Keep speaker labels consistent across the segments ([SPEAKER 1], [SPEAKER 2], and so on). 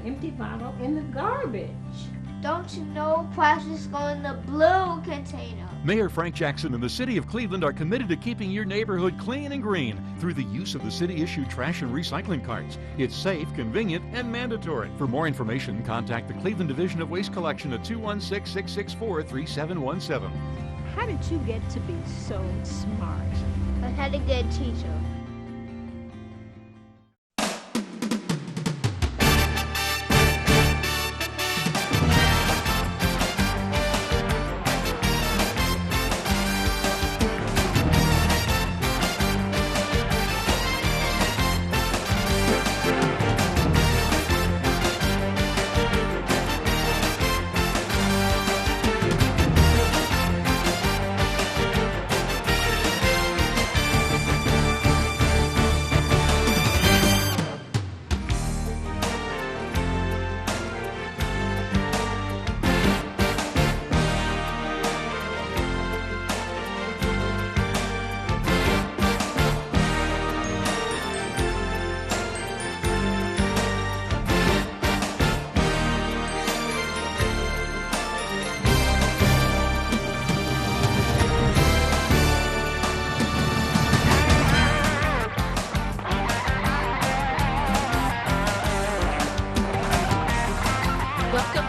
[SPEAKER 1] empty bottle in the garbage.
[SPEAKER 2] Don't you know plastics go in the blue container?
[SPEAKER 3] Mayor Frank Jackson and the City of Cleveland are committed to keeping your neighborhood clean and green through the use of the city-issued trash and recycling carts. It's safe, convenient, and mandatory. For more information, contact the Cleveland Division of Waste Collection at 216-664-3717.
[SPEAKER 1] How did you get to be so smart?
[SPEAKER 2] I had a good teacher.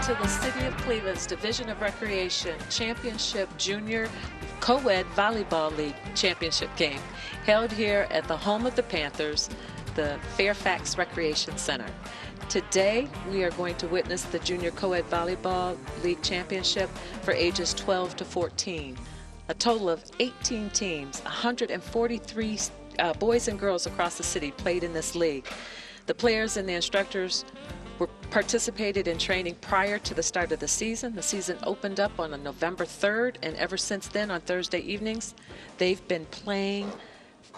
[SPEAKER 4] To the City of Cleveland's Division of Recreation Championship Junior Co-Ed Volleyball League Championship game, held here at the home of the Panthers, the Fairfax Recreation Center. Today, we are going to witness the Junior Co-Ed Volleyball League Championship for ages 12 to 14. A total of 18 teams, 143 boys and girls across the city played in this league. The players and the instructors participated in training prior to the start of the season. The season opened up on November 3rd, and ever since then, on Thursday evenings, they've been playing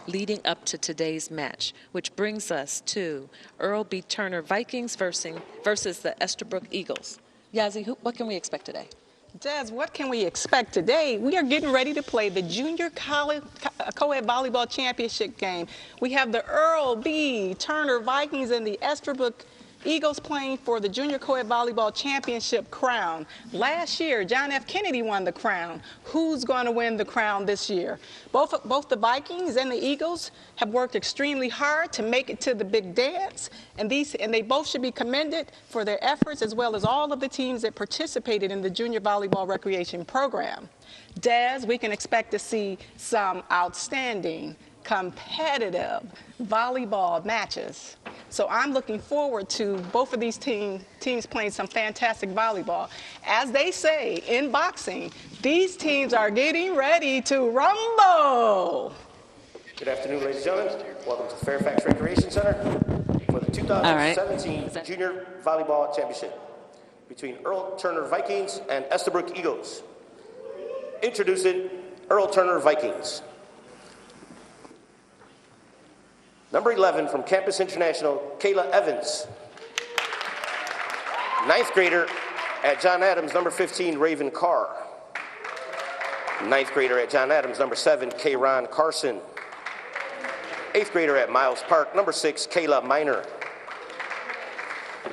[SPEAKER 4] leading up to today's match, which brings us to Earl B. Turner Vikings versus the Estabrook Eagles. Yazzie, what can we expect today?
[SPEAKER 5] Jazz, what can we expect today? We are getting ready to play the Junior Co-Ed Volleyball Championship game. We have the Earl B. Turner Vikings and the Estabrook Eagles playing for the Junior Co-Ed Volleyball Championship crown. Last year, John F. Kennedy won the crown. Who's going to win the crown this year? Both the Vikings and the Eagles have worked extremely hard to make it to the big dance, and they both should be commended for their efforts, as well as all of the teams that participated in the Junior Volleyball Recreation Program. Daz, we can expect to see some outstanding, competitive volleyball matches. So I'm looking forward to both of these teams playing some fantastic volleyball. As they say in boxing, these teams are getting ready to rumble.
[SPEAKER 6] Good afternoon, ladies and gentlemen. Welcome to Fairfax Recreation Center for the 2017 Junior Volleyball Championship between Earl Turner Vikings and Estabrook Eagles. Introducing Earl Turner Vikings. Number 11 from Campus International, Kayla Evans. Ninth grader at John Adams, number 15, Raven Carr. Ninth grader at John Adams, number 7, Kayron Carson. Eighth grader at Miles Park, number 6, Kayla Miner.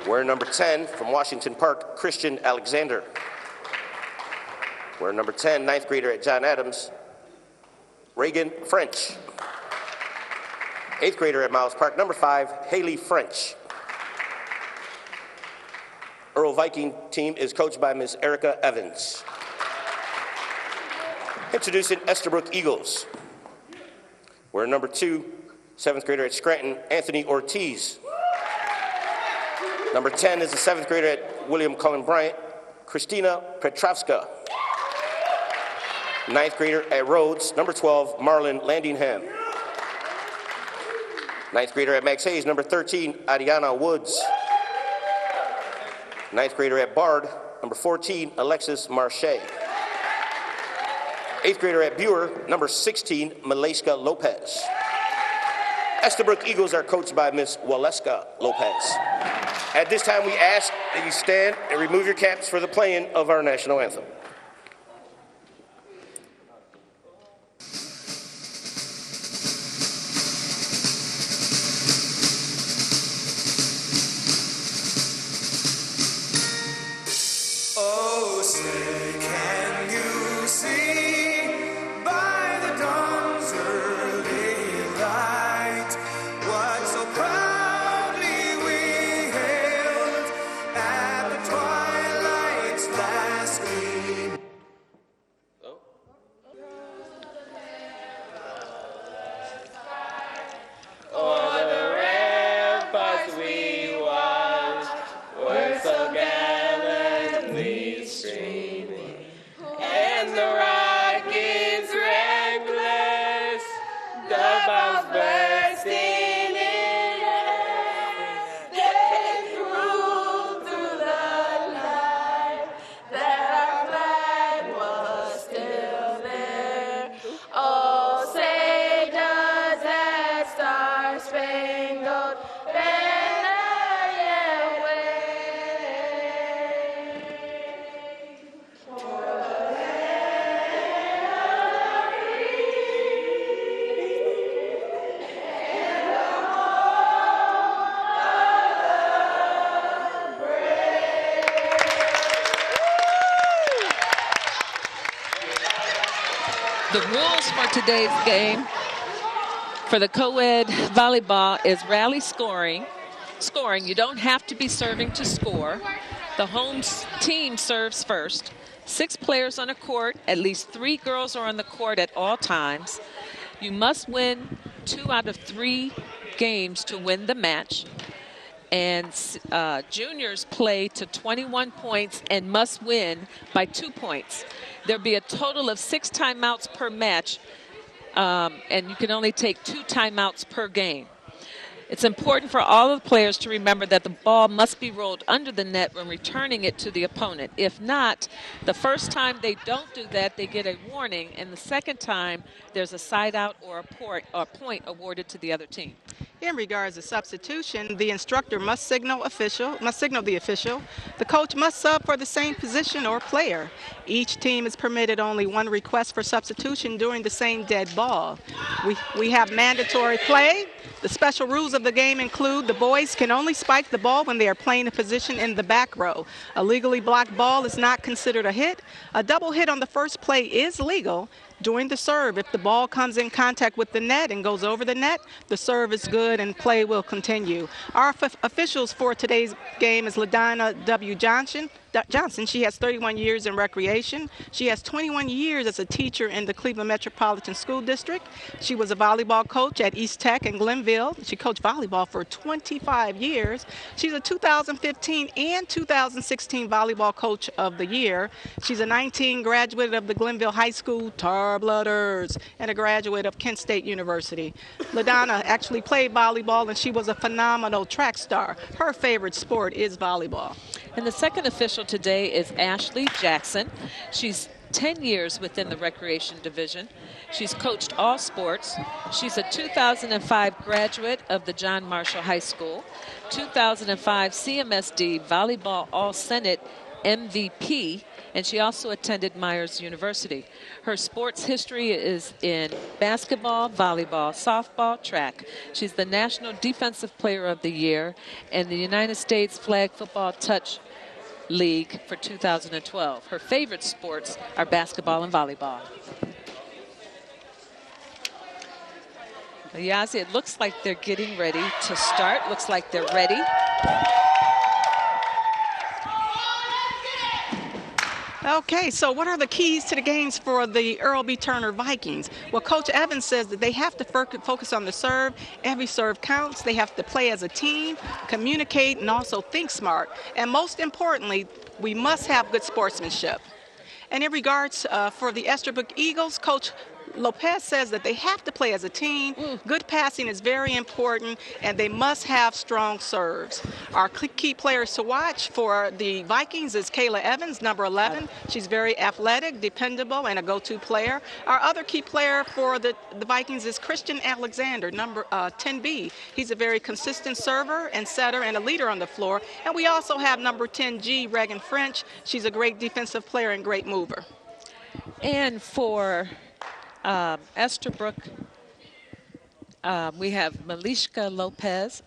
[SPEAKER 6] Wearing number 10 from Washington Park, Christian Alexander. Wearing number 10, ninth grader at John Adams, Reagan French. Eighth grader at Miles Park, number 5, Haley French. Earl Viking team is coached by Ms. Erica Evans. Introducing Estabrook Eagles. We're number 2, 7th grader at Scranton, Anthony Ortiz. Number 10 is the 7th grader at William Cullen Bryant, Christina Petrovska. 9th grader at Rhodes, number 12, Marlon Landingham. 9th grader at Max Hayes, number 13, Adiana Woods. 9th grader at Bard, number 14, Alexis Marche. 8th grader at Buer, number 16, Malayska Lopez. Estabrook Eagles are coached by Miss Waleska Lopez. At this time, we ask that you stand and remove your caps for the playing of our national anthem.
[SPEAKER 4] The rules for today's game for the co-ed volleyball is rally scoring. You don't have to be serving to score. The home team serves first. 6 players on a court. At least 3 girls are on the court at all times. You must win 2 out of 3 games to win the match. And juniors play to 21 points and must win by 2 points. There'll be a total of 6 timeouts per match, and you can only take 2 timeouts per game. It's important for all of the players to remember that the ball must be rolled under the net when returning it to the opponent. If not, the first time they don't do that, they get a warning, and the second time there's a side out or a point awarded to the other team.
[SPEAKER 5] In regards to substitution, the instructor must signal the official. The coach must sub for the same position or player. Each team is permitted only 1 request for substitution during the same dead ball. We have mandatory play. The special rules of the game include the boys can only spike the ball when they are playing a position in the back row. A legally blocked ball is not considered a hit. A double hit on the first play is legal. During the serve, if the ball comes in contact with the net and goes over the net, the serve is good and play will continue. Our officials for today's game is LaDonna W. Johnson. She has 31 years in recreation. She has 21 years as a teacher in the Cleveland Metropolitan School District. She was a volleyball coach at East Tech in Glenville. She coached volleyball for 25 years. She's a 2015 and 2016 Volleyball Coach of the Year. She's a 19 graduate of the Glenville High School Tar Blooders and a graduate of Kent State University. LaDonna actually played volleyball, and she was a phenomenal track star. Her favorite sport is volleyball.
[SPEAKER 4] And the second official today is Ashley Jackson. She's 10 years within the recreation division. She's coached all sports. She's a 2005 graduate of the John Marshall High School, 2005 CMSD Volleyball All-Senate MVP, and she also attended Myers University. Her sports history is in basketball, volleyball, softball, track. She's the National Defensive Player of the Year and the United States Flag Football Touch League for 2012. Her favorite sports are basketball and volleyball. Yazzie, it looks like they're getting ready to start. Looks like they're ready.
[SPEAKER 5] Okay, so what are the keys to the games for the Earl B. Turner Vikings? Well, Coach Evans says that they have to focus on the serve. Every serve counts. They have to play as a team, communicate, and also think smart. And most importantly, we must have good sportsmanship. And in regards for the Estabrook Eagles, Coach Lopez says that they have to play as a team. Good passing is very important, and they must have strong serves. Our key players to watch for the Vikings is Kayla Evans, number 11. She's very athletic, dependable, and a go-to player. Our other key player for the Vikings is Christian Alexander, number 10B. He's a very consistent server and setter and a leader on the floor. And we also have number 10G, Reagan French. She's a great defensive player and great mover.
[SPEAKER 4] And for Estabrook, we have Malishka Lopez,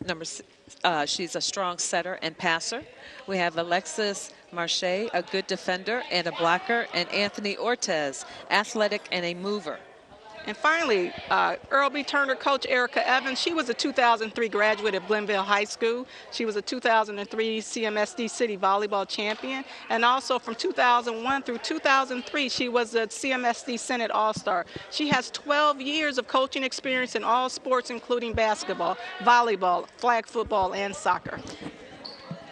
[SPEAKER 4] she's a strong setter and passer. We have Alexis Marche, a good defender and a blocker, and Anthony Ortez, athletic and a mover.
[SPEAKER 5] And finally, Earl B. Turner coach Erica Evans. She was a 2003 graduate of Glenville High School. She was a 2003 CMSD City Volleyball Champion. And also from 2001 through 2003, she was a CMSD Senate All-Star. She has 12 years of coaching experience in all sports, including basketball, volleyball, flag football, and soccer.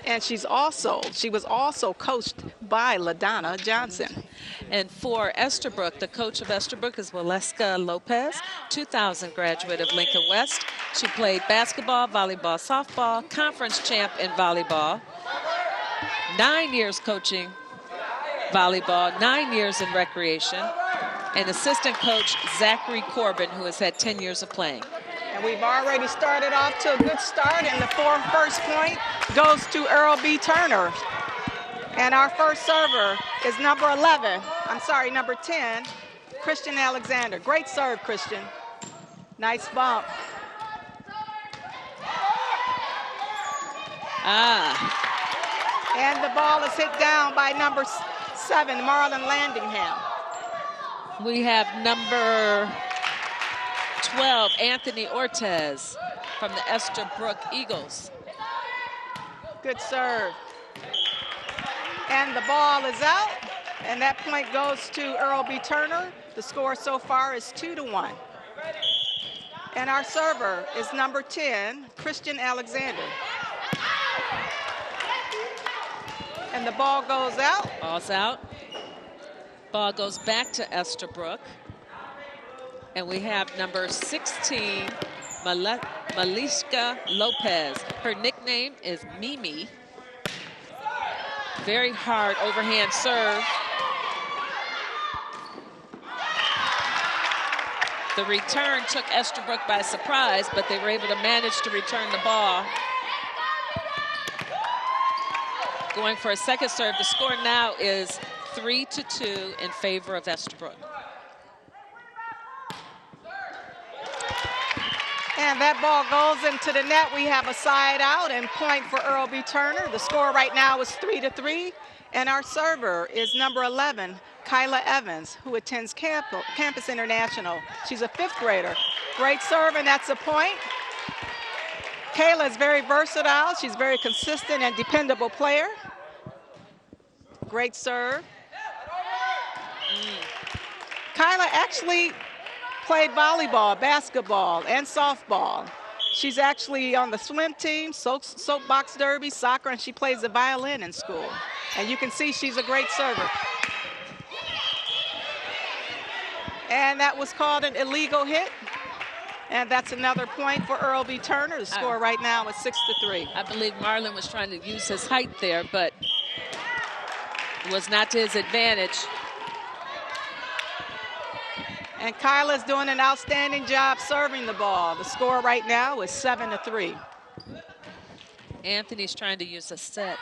[SPEAKER 5] And she was also coached by LaDonna Johnson.
[SPEAKER 4] And for Estabrook, the coach of Estabrook is Waleska Lopez, 2000 graduate of Lincoln West. She played basketball, volleyball, softball, conference champ in volleyball, 9 years coaching volleyball, 9 years in recreation, and assistant coach Zachary Corbin, who has had 10 years of playing.
[SPEAKER 5] And we've already started off to a good start, and the first point goes to Earl B. Turner. And our first server is number 10, Christian Alexander. Great serve, Christian. Nice bump. And the ball is hit down by number 7, Marlon Landingham.
[SPEAKER 4] We have number 12, Anthony Ortez from the Estabrook Eagles.
[SPEAKER 5] Good serve. And the ball is out, and that point goes to Earl B. Turner. The score so far is 2-1. And our server is number 10, Christian Alexander. And the ball goes out.
[SPEAKER 4] Ball's out. Ball goes back to Estabrook. And we have number 16, Malishka Lopez. Her nickname is Mimi. Very hard overhand serve. The return took Estabrook by surprise, but they were able to manage to return the ball. Going for a second serve. The score now is 3-2 in favor of Estabrook.
[SPEAKER 5] And that ball goes into the net. We have a side out and point for Earl B. Turner. The score right now is 3-3. And our server is number 11, Kyla Evans, who attends Campus International. She's a 5th grader. Great serve, and that's a point. Kayla is very versatile. She's a very consistent and dependable player. Great serve. Kyla actually played volleyball, basketball, and softball. She's actually on the swim team, soapbox derby, soccer, and she plays the violin in school. And you can see she's a great server. And that was called an illegal hit. And that's another point for Earl B. Turner. The score right now is 6-3.
[SPEAKER 4] I believe Marlon was trying to use his height there, but it was not to his advantage.
[SPEAKER 5] And Kyla's doing an outstanding job serving the ball. The score right now is 7-3.
[SPEAKER 4] Anthony's trying to use a set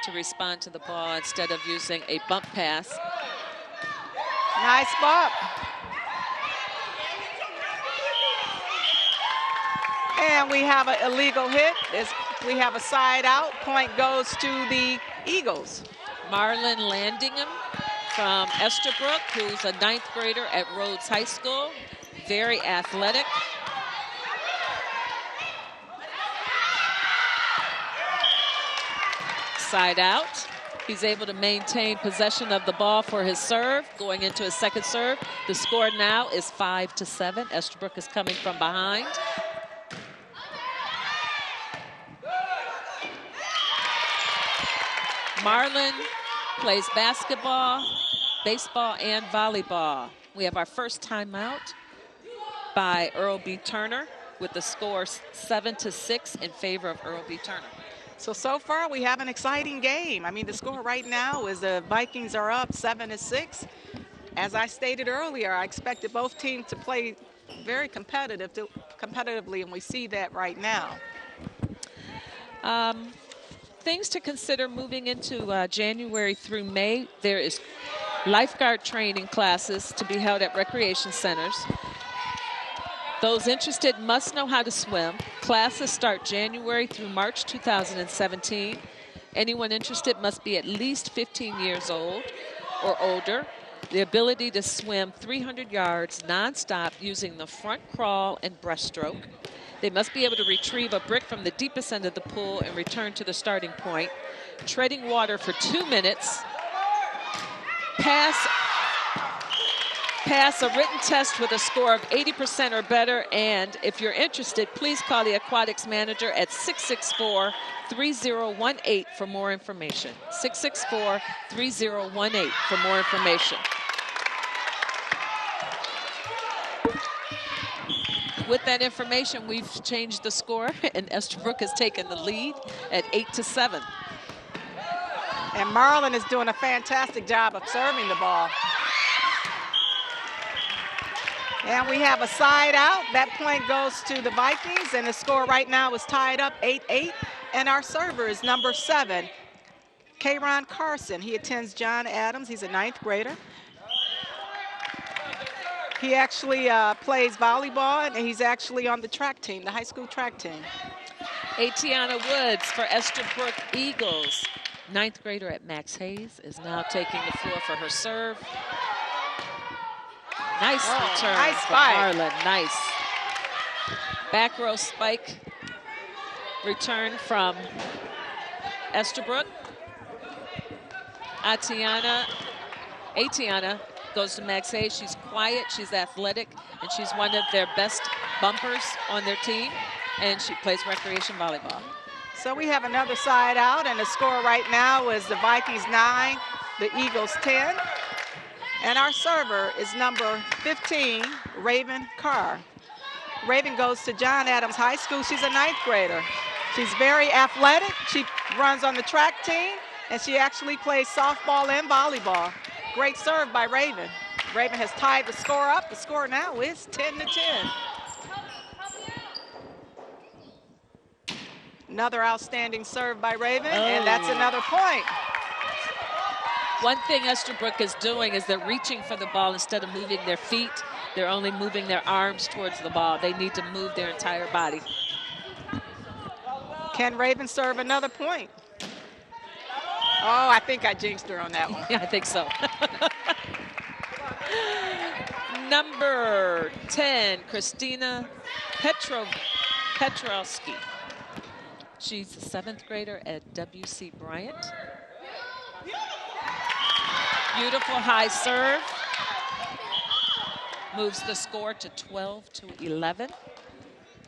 [SPEAKER 4] to respond to the ball instead of using a bump pass.
[SPEAKER 5] Nice bump. And we have an illegal hit. We have a side out. Point goes to the Eagles.
[SPEAKER 4] Marlon Landingham from Estabrook, who's a 9th grader at Rhodes High School. Very athletic. Side out. He's able to maintain possession of the ball for his serve, going into his second serve. The score now is 5-7. Estabrook is coming from behind. Marlon plays basketball, baseball, and volleyball. We have our first timeout by Earl B. Turner with the score 7-6 in favor of Earl B. Turner.
[SPEAKER 5] So far we have an exciting game. I mean, the score right now is the Vikings are up 7-6. As I stated earlier, I expected both teams to play very competitively, and we see that right now. Things to consider moving into January through May. There is lifeguard training classes to be held at recreation centers. Those interested must know how to swim. Classes start January through March 2017. Anyone interested must be at least 15 years old or older. The ability to swim 300 yards nonstop using the front crawl and breaststroke. They must be able to retrieve a brick from the deepest end of the pool and return to the starting point. Treading water for 2 minutes. Pass a written test with a score of 80% or better. And if you're interested, please call the aquatics manager at 664-3018 for more information. 664-3018 for more information. With that information, we've changed the score, and Estabrook has taken the lead at 8-7. And Marlon is doing a fantastic job of serving the ball. And we have a side out. That point goes to the Vikings, and the score right now is tied up 8-8. And our server is number 7, Kayron Carson. He attends John Adams. He's a 9th grader. He actually plays volleyball, and he's actually on the track team, the high school track team.
[SPEAKER 4] Atiana Woods for Estabrook Eagles. 9th grader at Max Hayes is now taking the floor for her serve. Nice return
[SPEAKER 5] nice
[SPEAKER 4] from
[SPEAKER 5] spike.
[SPEAKER 4] Marlon. Nice. Back row spike return from Estabrook. Atiana goes to Max Hayes. She's quiet, she's athletic, and she's one of their best bumpers on their team, and she plays recreation volleyball.
[SPEAKER 5] So we have another side out, and the score right now is the Vikings 9, the Eagles 10. And our server is number 15, Raven Carr. Raven goes to John Adams High School. She's a 9th grader. She's very athletic. She runs on the track team, and she actually plays softball and volleyball. Great serve by Raven. Raven has tied the score up. The score now is 10-10. Another outstanding serve by Raven, and that's another point.
[SPEAKER 4] One thing Estabrook is doing is they're reaching for the ball instead of moving their feet. They're only moving their arms towards the ball. They need to move their entire body.
[SPEAKER 5] Can Raven serve another point? Oh, I think I jinxed her on that one.
[SPEAKER 4] Yeah, I think so. Number 10, Christina Petrowski. She's a 7th grader at W.C. Bryant. Beautiful high serve. Moves the score to 12-11.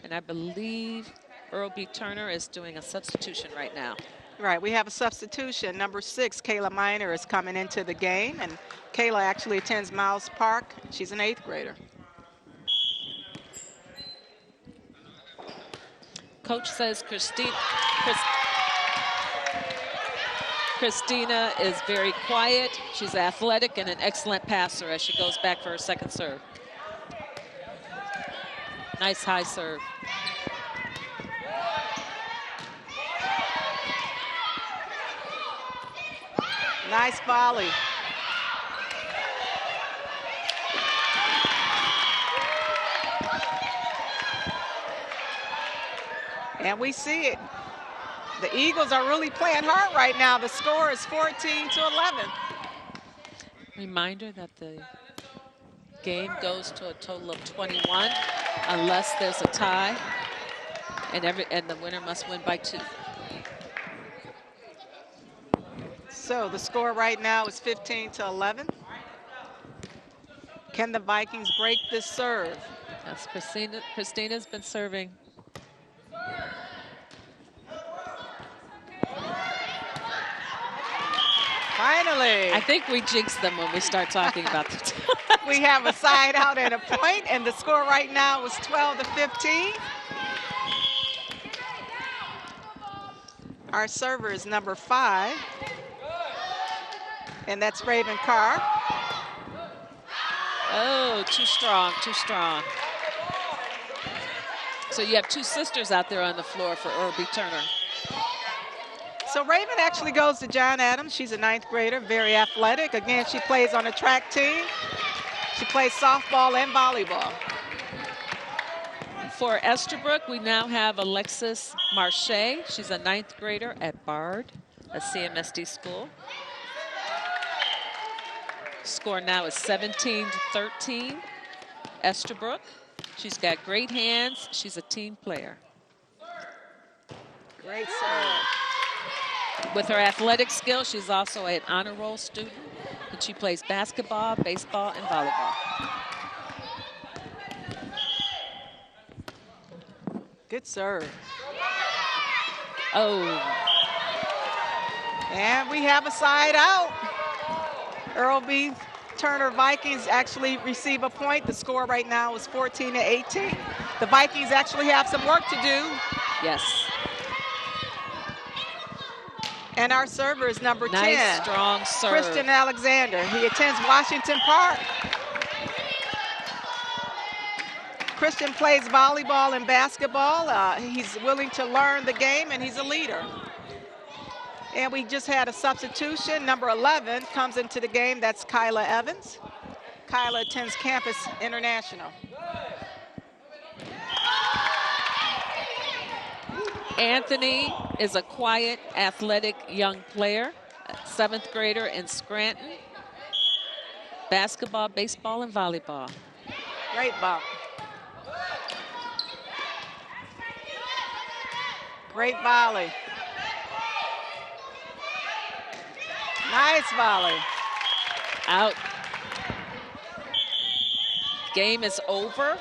[SPEAKER 4] And I believe Earl B. Turner is doing a substitution right now.
[SPEAKER 5] Right, we have a substitution. Number 6, Kayla Miner, is coming into the game. And Kayla actually attends Miles Park. She's an 8th grader.
[SPEAKER 4] Coach says Christina is very quiet. She's athletic and an excellent passer as she goes back for her second serve. Nice high serve.
[SPEAKER 5] Nice volley. And we see it. The Eagles are really playing hard right now. The score is 14-11.
[SPEAKER 4] Reminder that the game goes to a total of 21 unless there's a tie, and the winner must win by 2.
[SPEAKER 5] So the score right now is 15-11. Can the Vikings break this serve?
[SPEAKER 4] Yes, Christina's been serving.
[SPEAKER 5] Finally.
[SPEAKER 4] I think we jinx them when we start talking about the
[SPEAKER 5] We have a side out and a point, and the score right now is 12-15. Our server is number 5, and that's Raven Carr.
[SPEAKER 4] Oh, too strong, too strong. So you have 2 sisters out there on the floor for Earl B. Turner.
[SPEAKER 5] So Raven actually goes to John Adams. She's a 9th grader, very athletic. Again, she plays on the track team. She plays softball and volleyball.
[SPEAKER 4] For Estabrook, we now have Alexis Marche. She's a 9th grader at Bard, a CMSD school. Score now is 17-13. Estabrook. She's got great hands. She's a team player.
[SPEAKER 5] Great serve.
[SPEAKER 4] With her athletic skill, she's also an honor roll student, and she plays basketball, baseball, and volleyball.
[SPEAKER 5] Good serve.
[SPEAKER 4] Oh.
[SPEAKER 5] And we have a side out. Earl B. Turner Vikings actually receive a point. The score right now is 14-18. The Vikings actually have some work to do.
[SPEAKER 4] Yes.
[SPEAKER 5] And our server is number 10.
[SPEAKER 4] Nice, strong serve.
[SPEAKER 5] Christian Alexander. He attends Washington Park. Christian plays volleyball and basketball. He's willing to learn the game, and he's a leader. And we just had a substitution. Number 11 comes into the game. That's Kyla Evans. Kyla attends Campus International.
[SPEAKER 4] Anthony is a quiet, athletic young player, 7th grader in Scranton. basketball, baseball, and volleyball.
[SPEAKER 5] Great bump. Great volley. Nice volley.
[SPEAKER 4] Out. Game is over.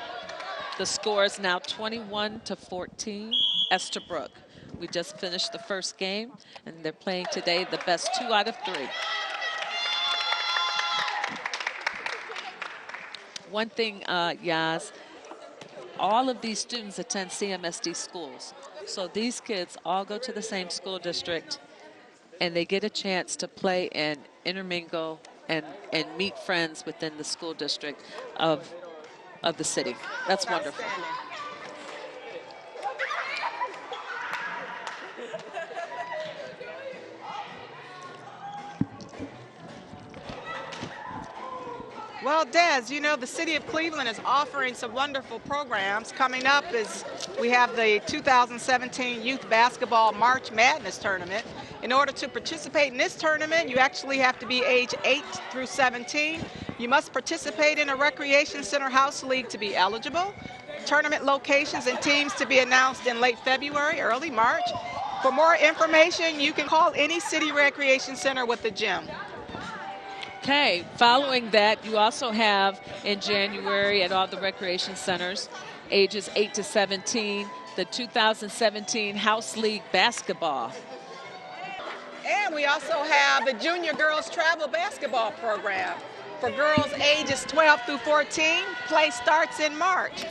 [SPEAKER 4] The score is now 21-14, Estabrook. We just finished the first game, and they're playing today the best 2 out of 3. One thing, Yaz, all of these students attend CMSD schools. So these kids all go to the same school district, and they get a chance to play and intermingle and meet friends within the school district of the city. That's wonderful.
[SPEAKER 5] Well, Des, you know, the city of Cleveland is offering some wonderful programs. Coming up is we have the 2017 Youth Basketball March Madness Tournament. In order to participate in this tournament, you actually have to be age 8 through 17. You must participate in a Recreation Center House League to be eligible. Tournament locations and teams to be announced in late February, early March. For more information, you can call any city recreation center with a gym.
[SPEAKER 4] Okay, following that, you also have in January at all the recreation centers, ages 8 to 17, the 2017 House League Basketball.
[SPEAKER 5] And we also have the Junior Girls Travel Basketball Program. For girls ages 12 through 14, play starts in March.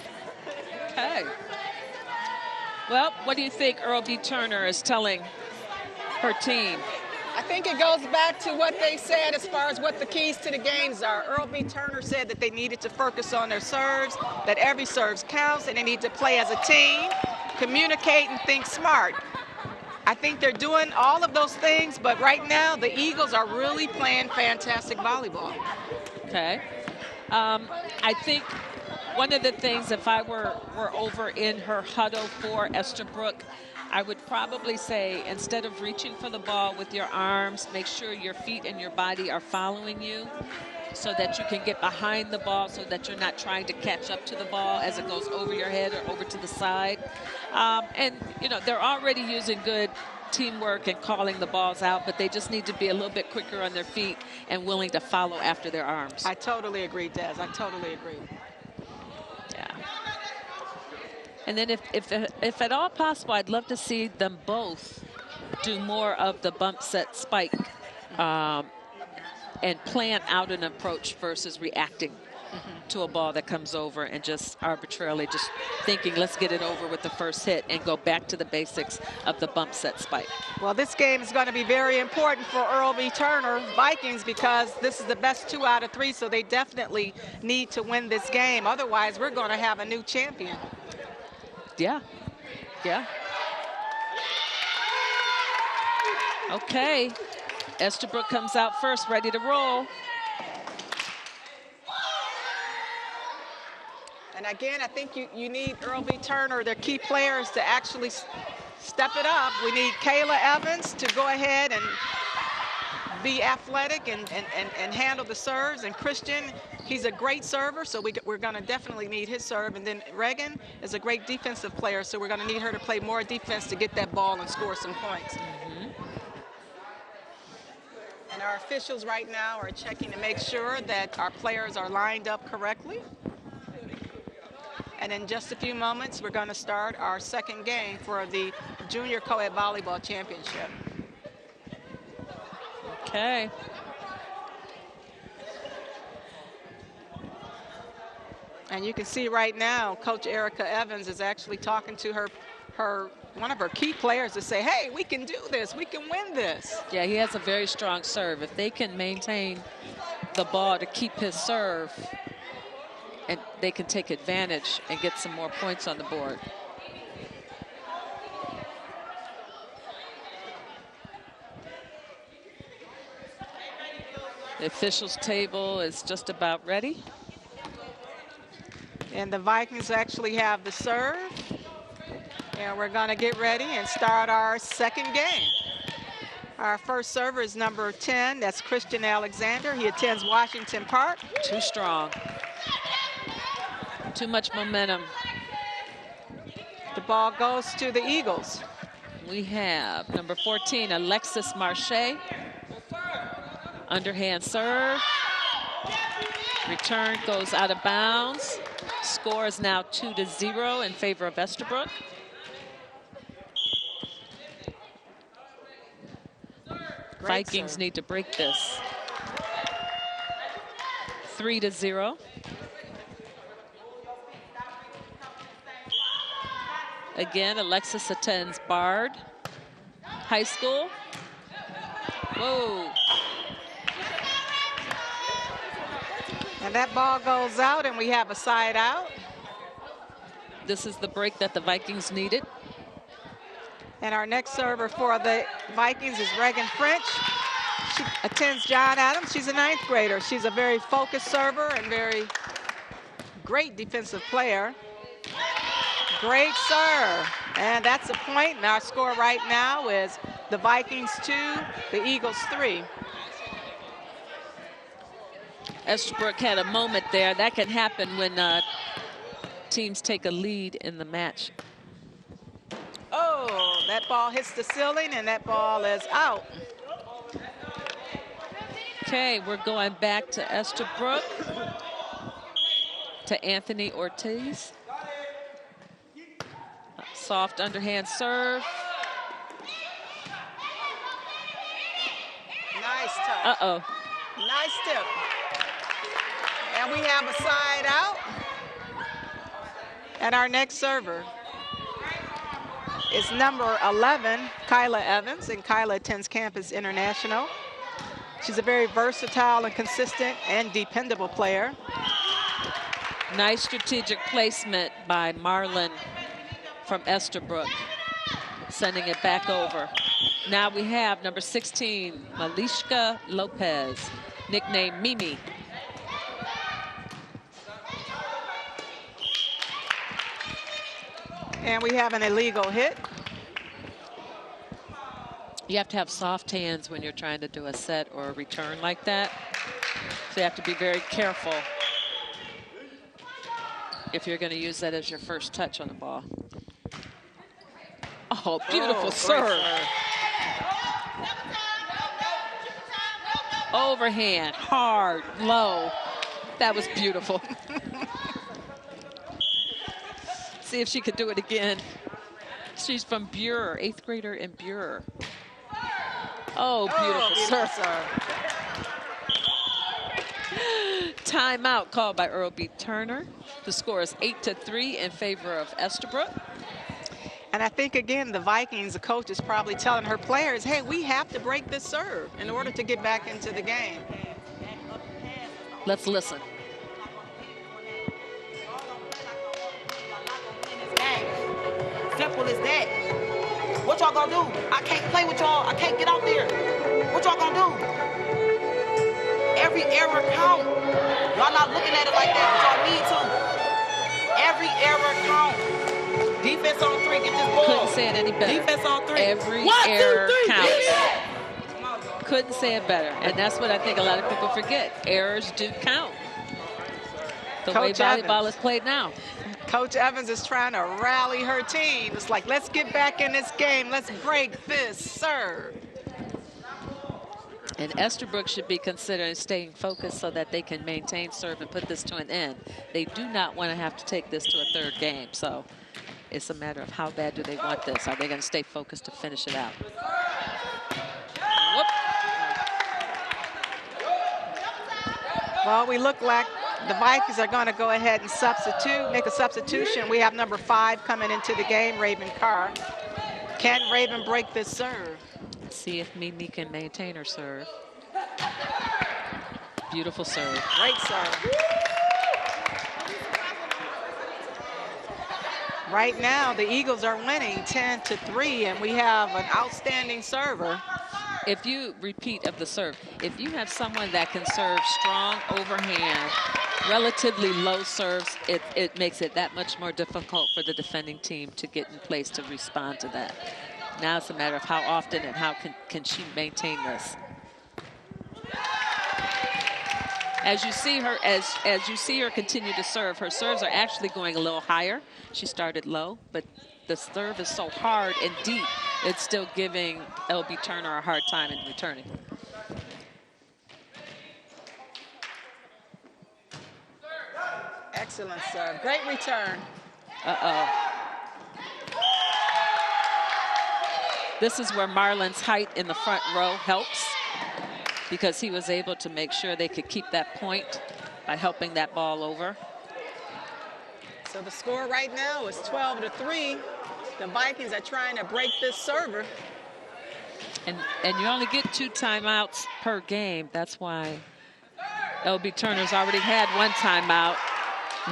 [SPEAKER 4] Okay. Well, what do you think Earl B. Turner is telling her team?
[SPEAKER 5] I think it goes back to what they said as far as what the keys to the games are. Earl B. Turner said that they needed to focus on their serves, that every serve counts, and they need to play as a team, communicate, and think smart. I think they're doing all of those things, but right now the Eagles are really playing fantastic volleyball.
[SPEAKER 4] Okay. I think one of the things, if I were over in her huddle for Estabrook, I would probably say, instead of reaching for the ball with your arms, make sure your feet and your body are following you so that you can get behind the ball, so that you're not trying to catch up to the ball as it goes over your head or over to the side. And, you know, they're already using good teamwork and calling the balls out, but they just need to be a little bit quicker on their feet and willing to follow after their arms.
[SPEAKER 5] I totally agree, Des. I totally agree.
[SPEAKER 4] Yeah. And then if at all possible, I'd love to see them both do more of the bump set spike and plan out an approach versus reacting to a ball that comes over and just arbitrarily just thinking, let's get it over with the first hit and go back to the basics of the bump set spike.
[SPEAKER 5] Well, this game is going to be very important for Earl B. Turner Vikings because this is the best 2 out of 3, so they definitely need to win this game. Otherwise, we're going to have a new champion.
[SPEAKER 4] Yeah. Yeah. Okay. Estabrook comes out first, ready to roll.
[SPEAKER 5] And again, I think you need Earl B. Turner, their key players, to actually step it up. We need Kayla Evans to go ahead and be athletic and handle the serves. And Christian, he's a great server, so we're going to definitely need his serve. And then Reagan is a great defensive player, so we're going to need her to play more defense to get that ball and score some points. And our officials right now are checking to make sure that our players are lined up correctly. And in just a few moments, we're going to start our second game for the Junior Co-Ed Volleyball Championship.
[SPEAKER 4] Okay.
[SPEAKER 5] And you can see right now, Coach Erica Evans is actually talking to one of her key players to say, hey, we can do this. We can win this.
[SPEAKER 4] Yeah, he has a very strong serve. If they can maintain the ball to keep his serve, and they can take advantage and get some more points on the board. The officials' table is just about ready.
[SPEAKER 5] And the Vikings actually have the serve. And we're going to get ready and start our second game. Our first server is number 10. That's Christian Alexander. He attends Washington Park.
[SPEAKER 4] Too strong. Too much momentum.
[SPEAKER 5] The ball goes to the Eagles.
[SPEAKER 4] We have number 14, Alexis Marche. Underhand serve. Return goes out of bounds. Score is now 2-0 in favor of Estabrook. Vikings need to break this. 3-0. Again, Alexis attends Bard High School. Whoa.
[SPEAKER 5] And that ball goes out, and we have a side out.
[SPEAKER 4] This is the break that the Vikings needed.
[SPEAKER 5] And our next server for the Vikings is Reagan French. She attends John Adams. She's a 9th grader. She's a very focused server and very great defensive player. Great serve. And that's a point. And our score right now is the Vikings 2, the Eagles 3.
[SPEAKER 4] Estabrook had a moment there. That can happen when teams take a lead in the match.
[SPEAKER 5] Oh, that ball hits the ceiling, and that ball is out.
[SPEAKER 4] Okay, we're going back to Estabrook, to Anthony Ortiz. Soft underhand serve.
[SPEAKER 5] Nice touch.
[SPEAKER 4] Uh-oh.
[SPEAKER 5] Nice tip. And we have a side out. And our next server is number 11, Kyla Evans, and Kyla attends Campus International. She's a very versatile and consistent and dependable player.
[SPEAKER 4] Nice strategic placement by Marlon from Estabrook, sending it back over. Now we have number 16, Malishka Lopez, nicknamed Mimi.
[SPEAKER 5] And we have an illegal hit.
[SPEAKER 4] You have to have soft hands when you're trying to do a set or a return like that. So you have to be very careful if you're going to use that as your first touch on the ball. Oh, beautiful serve. Overhand, hard, low. That was beautiful. See if she could do it again. She's from Bure, 8th grader in Bure. Oh, beautiful serve. Timeout called by Earl B. Turner. The score is 8-3 in favor of Estabrook.
[SPEAKER 5] And I think, again, the Vikings, the coach is probably telling her players, hey, we have to break this serve in order to get back into the game.
[SPEAKER 4] Let's listen.
[SPEAKER 7] Simple as that. What y'all gonna do? I can't play with y'all. I can't get out there. What y'all gonna do? Every error count. Y'all not looking at it like that, but y'all need to. Every error count. Defense on 3, get this ball.
[SPEAKER 4] Couldn't say it any better.
[SPEAKER 7] Defense on 3.
[SPEAKER 4] Every
[SPEAKER 7] 1, 2, 3,
[SPEAKER 4] error counts.
[SPEAKER 7] yeah.
[SPEAKER 4] Couldn't say it better. And that's what I think a lot of people forget. Errors do count. The way volleyball is played now.
[SPEAKER 5] Coach Evans is trying to rally her team. It's like, let's get back in this game. Let's break this serve.
[SPEAKER 4] And Estabrook should be considering staying focused so that they can maintain serve and put this to an end. They do not want to have to take this to a 3rd game. So it's a matter of how bad do they want this. Are they going to stay focused to finish it out? Whoop.
[SPEAKER 5] Well, we look like the Vikings are going to go ahead and make a substitution. We have number 5 coming into the game, Raven Carr. Can Raven break this serve?
[SPEAKER 4] See if Mimi can maintain her serve. Beautiful serve.
[SPEAKER 5] Great serve. Right now, the Eagles are winning 10-3, and we have an outstanding server.
[SPEAKER 4] If you repeat of the serve, if you have someone that can serve strong overhand, relatively low serves, it makes it that much more difficult for the defending team to get in place to respond to that. Now it's a matter of how often and how can she maintain this. As you see her, as you see her continue to serve, her serves are actually going a little higher. She started low, but the serve is so hard and deep, it's still giving LB Turner a hard time in returning.
[SPEAKER 5] Excellent serve. Great return.
[SPEAKER 4] This is where Marlon's height in the front row helps, because he was able to make sure they could keep that point by helping that ball over.
[SPEAKER 5] So the score right now is 12-3. The Vikings are trying to break this server.
[SPEAKER 4] And you only get 2 timeouts per game. That's why LB Turner's already had 1 timeout.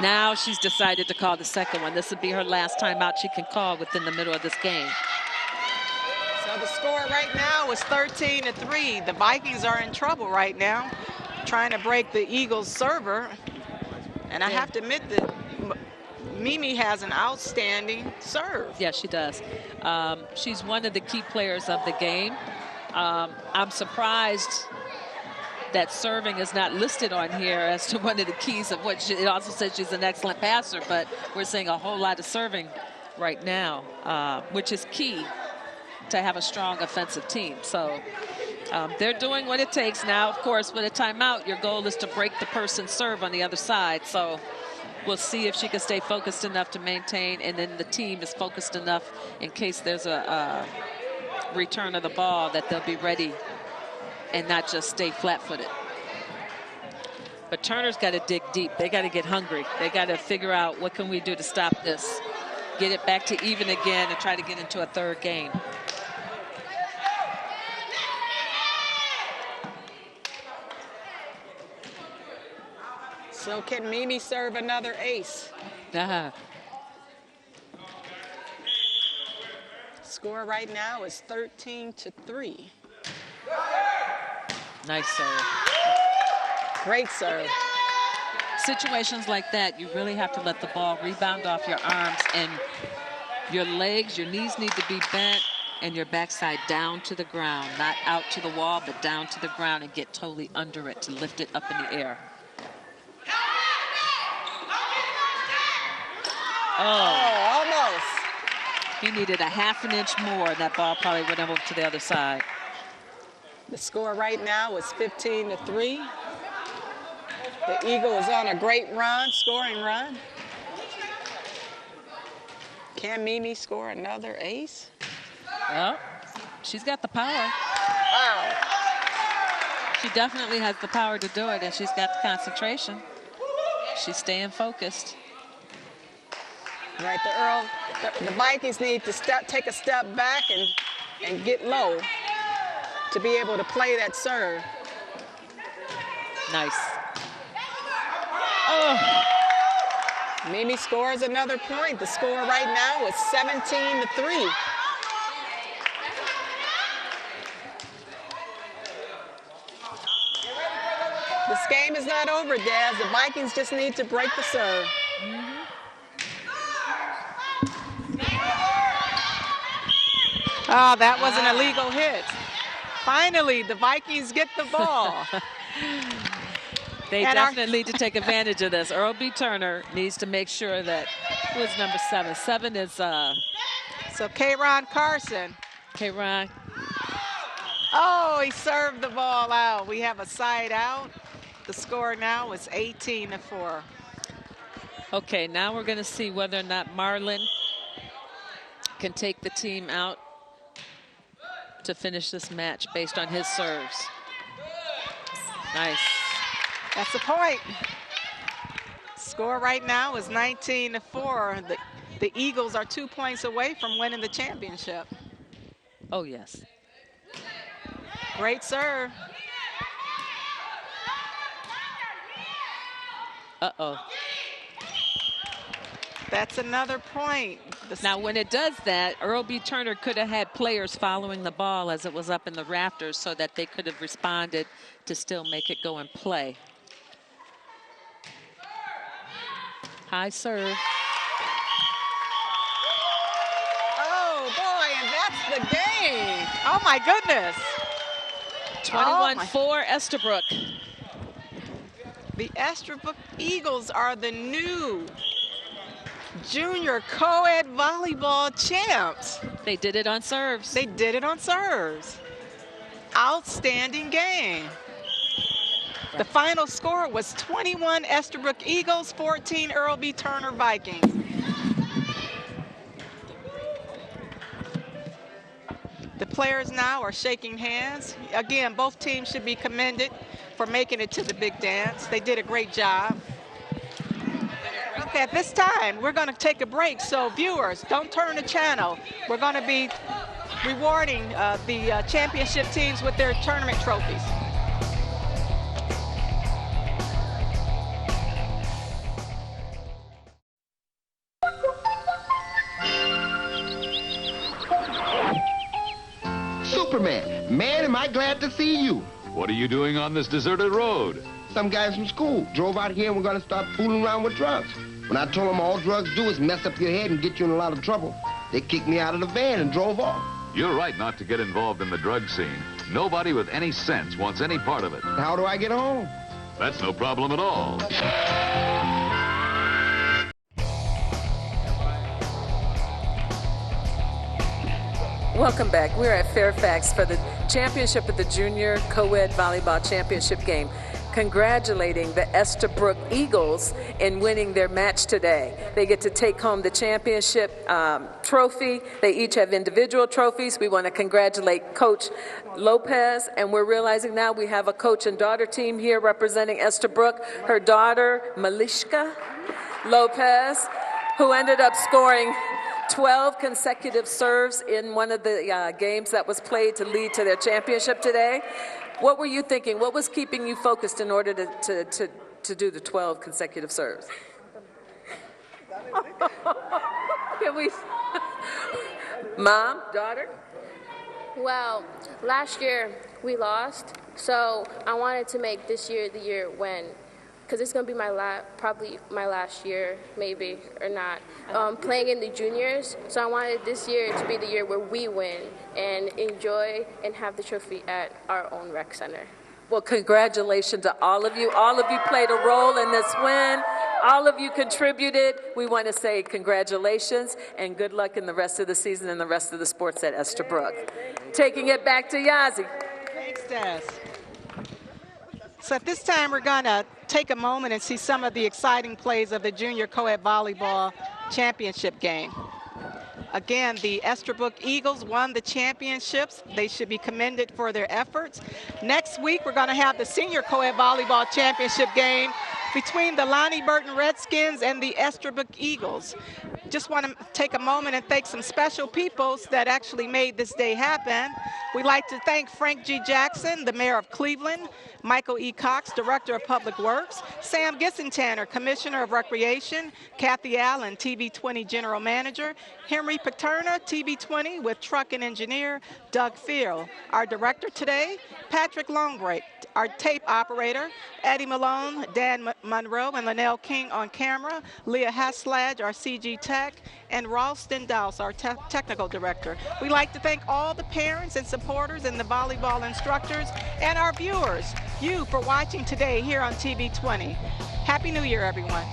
[SPEAKER 4] Now she's decided to call the second one. This would be her last timeout she can call within the middle of this game.
[SPEAKER 5] So the score right now is 13-3. The Vikings are in trouble right now, trying to break the Eagles server. And I have to admit that Mimi has an outstanding serve.
[SPEAKER 4] Yeah, she does. She's one of the key players of the game. I'm surprised that serving is not listed on here as to one of the keys of what it also says she's an excellent passer, but we're seeing a whole lot of serving right now, which is key to have a strong offensive team. So they're doing what it takes now. Of course, with a timeout, your goal is to break the person's serve on the other side. So we'll see if she can stay focused enough to maintain, and then the team is focused enough in case there's a return of the ball that they'll be ready and not just stay flat-footed. But Turner's got to dig deep. They got to get hungry. They got to figure out what can we do to stop this, get it back to even again, and try to get into a third game.
[SPEAKER 5] So can Mimi serve another ace? Score right now is 13-3.
[SPEAKER 4] Nice serve.
[SPEAKER 5] Great serve.
[SPEAKER 4] Situations like that, you really have to let the ball rebound off your arms, and your legs, your knees need to be bent, and your backside down to the ground, not out to the wall, but down to the ground, and get totally under it to lift it up in the air.
[SPEAKER 5] Oh, almost.
[SPEAKER 4] He needed a ½ an inch more, and that ball probably went over to the other side.
[SPEAKER 5] The score right now is 15-3. The Eagle is on a great run, scoring run. Can Mimi score another ace?
[SPEAKER 4] Well, she's got the power.
[SPEAKER 5] Wow.
[SPEAKER 4] She definitely has the power to do it, and she's got the concentration. She's staying focused.
[SPEAKER 5] Right, the Earl, the Vikings need to take a step back and get low to be able to play that serve.
[SPEAKER 4] Nice. Oh.
[SPEAKER 5] Mimi scores another point. The score right now is 17-3. This game is not over, Daz. The Vikings just need to break the serve. Oh, that was an illegal hit. Finally, the Vikings get the ball.
[SPEAKER 4] They definitely need to take advantage of this. Earl B. Turner needs to make sure that, who is number 7? 7 is...
[SPEAKER 5] So K-Ron Carson.
[SPEAKER 4] K-Ron.
[SPEAKER 5] Oh, he served the ball out. We have a side out. The score now is 18-4.
[SPEAKER 4] Okay, now we're going to see whether or not Marlon can take the team out to finish this match based on his serves. Nice.
[SPEAKER 5] That's a point. Score right now is 19-4. The Eagles are 2 points away from winning the championship.
[SPEAKER 4] Oh, yes.
[SPEAKER 5] Great serve.
[SPEAKER 4] Uh-oh.
[SPEAKER 5] That's another point.
[SPEAKER 4] Now, when it does that, Earl B. Turner could have had players following the ball as it was up in the rafters so that they could have responded to still make it go and play. High serve.
[SPEAKER 5] Oh, boy, and that's the the game. Oh, my goodness.
[SPEAKER 4] 21-4 Estabrook.
[SPEAKER 5] The Estabrook Eagles are the new junior co-ed volleyball champs.
[SPEAKER 4] They did it on serves.
[SPEAKER 5] They did it on serves. Outstanding game. The final score was 21 Estabrook Eagles, 14 Earl B. Turner Vikings. The players now are shaking hands. Again, both teams should be commended for making it to the big dance. They did a great job. Okay, at this time, we're going to take a break. So viewers, don't turn the channel. We're going to be rewarding the championship teams with their tournament trophies.
[SPEAKER 8] Superman, man, am I glad to see you.
[SPEAKER 9] What are you doing on this deserted road?
[SPEAKER 8] Some guys from school drove out here and we're going to start fooling around with drugs. When I told them all drugs do is mess up your head and get you in a lot of trouble, they kicked me out of the van and drove off.
[SPEAKER 9] You're right not to get involved in the drug scene. Nobody with any sense wants any part of it.
[SPEAKER 8] How do I get home?
[SPEAKER 9] That's no problem at all.
[SPEAKER 4] Welcome back. We're at Fairfax for the championship of the Junior Co-ed Volleyball Championship game. Congratulating the Estabrook Eagles in winning their match today. They get to take home the championship trophy. They each have individual trophies. We want to congratulate Coach Lopez, and we're realizing now we have a coach and daughter team here representing Estabrook. Her daughter, Malishka Lopez, who ended up scoring 12 consecutive serves in one of the games that was played to lead to their championship today. What were you thinking? What was keeping you focused in order to do the 12 consecutive serves? Can we? Mom, daughter?
[SPEAKER 10] Well, last year we lost, so I wanted to make this year the year when, because it's going to be probably my last year, maybe, or not, playing in the juniors. So I wanted this year to be the year where we win and enjoy and have the trophy at our own rec center.
[SPEAKER 4] Well, congratulations to all of you. All of you played a role in this win. All of you contributed. We want to say congratulations and good luck in the rest of the season and the rest of the sports at Estabrook. Taking it back to Yazi.
[SPEAKER 5] Thanks, Des. So at this time, we're going to take a moment and see some of the exciting plays of the Junior Co-ed Volleyball Championship game. Again, the Estabrook Eagles won the championships. They should be commended for their efforts. Next week, we're going to have the Senior Co-ed Volleyball Championship game between the Lonnie Burton Redskins and the Estabrook Eagles. Just want to take a moment and thank some special peoples that actually made this day happen. We'd like to thank Frank G. Jackson, the mayor of Cleveland, Michael E. Cox, director of Public Works, Sam Gissentanner, commissioner of Recreation, Kathy Allen, TV20 general manager, Henry Paterna, TV20 with truck and engineer, Doug Field. Our director today, Patrick Longbreak, our tape operator, Eddie Malone, Dan Monroe, and Linnell King on camera, Leah Haslage, our CG tech, and Ralston Dowse, our technical director. We'd like to thank all the parents and supporters and the volleyball instructors and our viewers, you for watching today here on TV20. Happy New Year, everyone.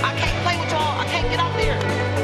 [SPEAKER 7] I can't play with y'all. I can't get out there.